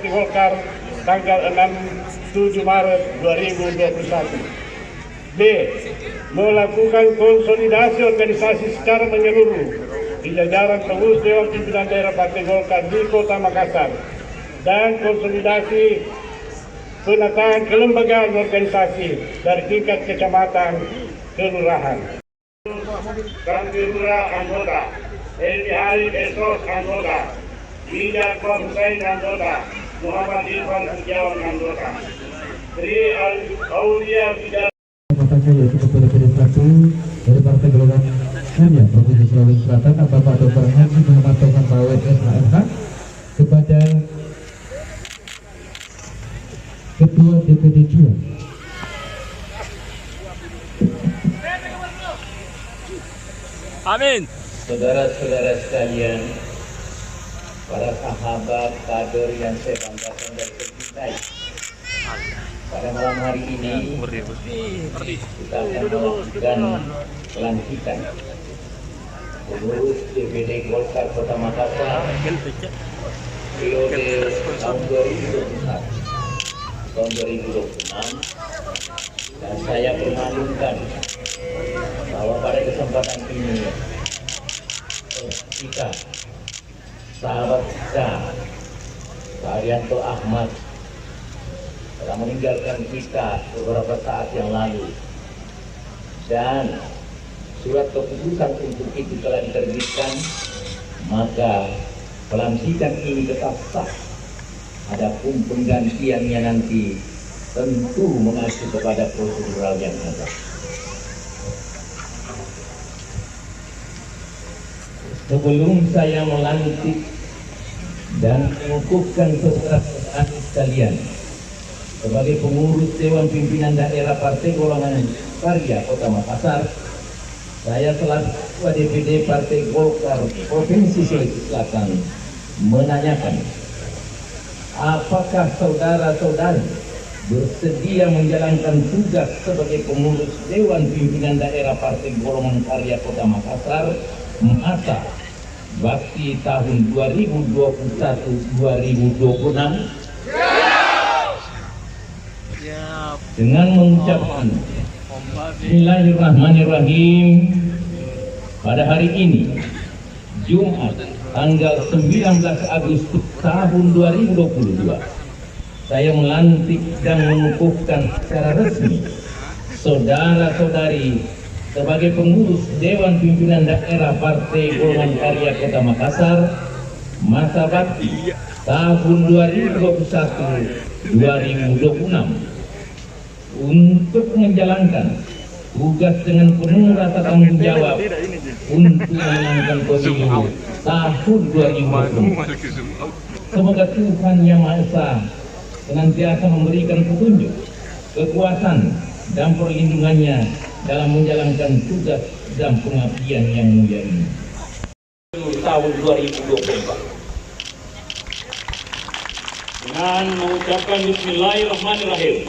Partai Golkar tanggal 7 Maret 2021. B. Melakukan konsolidasi organisasi secara menyeluruh di jajaran pengurus Dewan Pimpinan Daerah Partai Golkar di Kota Makassar dan konsolidasi penataan kelembagaan organisasi dari tingkat kecamatan ke kelurahan. Lurah anggota, Edi Hari Esos anggota, Ida Hussein anggota, Muhammad Irfan Setiawan anggota, Tri Aulia Bidal yaitu Ketua DPD 1 dari Partai Golongan Karya Provinsi Sulawesi Selatan, Bapak Dr. Haji Muhammad Taufan Bawet SHMH, kepada Ketua DPD 2. Amin. Saudara-saudara sekalian, para sahabat kader yang saya banggakan dan saya cintai, pada malam hari ini kita akan melakukan pelantikan pengurus DPD Golkar Kota Makassar periode tahun 2021 tahun 2026, dan saya permalukan bahwa pada kesempatan ini kita, sahabat kita, Pak Arianto Ahmad, telah meninggalkan kita beberapa saat yang lalu, dan surat keputusan untuk itu telah diterbitkan, maka pelantikan ini tetap sah. Adapun penggantiannya nanti tentu mengacu kepada prosedural yang ada. Sebelum saya melantik dan mengukuhkan saudara-saudara sekalian sebagai pengurus Dewan Pimpinan Daerah Partai Golongan Karya Kota Makassar, saya selaku Ketua DPD Partai Golkar Provinsi Sulawesi Selatan menanyakan, apakah saudara-saudari bersedia menjalankan tugas sebagai pengurus Dewan Pimpinan Daerah Partai Golongan Karya Kota Makassar masa bakti tahun 2021-2026 dengan mengucapkan Bismillahirrahmanirrahim. Pada hari ini, Jumat tanggal 19 Agustus tahun 2022, saya melantik dan mengukuhkan secara resmi saudara-saudari sebagai pengurus Dewan Pimpinan Daerah Partai Golongan Karya Kota Makassar masa bakti tahun 2021-2026 untuk menjalankan tugas dengan penuh rasa tanggung jawab untuk memenangkan pemilu tahun 2024. Semoga Tuhan Yang Maha Esa senantiasa memberikan petunjuk, kekuatan, dan perlindungannya dalam menjalankan tugas dan pengabdian yang mulia ini. Tahun 2024. Dengan mengucapkan Bismillahirrahmanirrahim,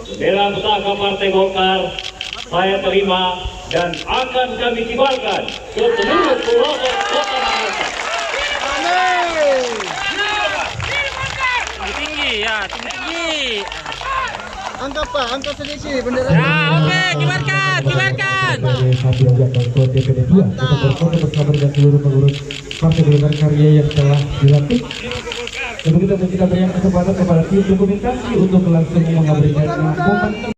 bendera pusaka Partai Golkar saya terima dan akan kami kibarkan ke seluruh pelosok Kota Makassar. Amin. Tinggi ya, tinggi. Angkat Pak, angkat sedikit bendera. Ya, oke, kibarkan. Sebagai satu yang Ketua DPD 2 untuk berfoto bersama dengan seluruh pengurus Partai Golongan Karya yang telah dilantik. Sebelum kita berikan kesempatan kepada tim dokumentasi untuk langsung memberikan momen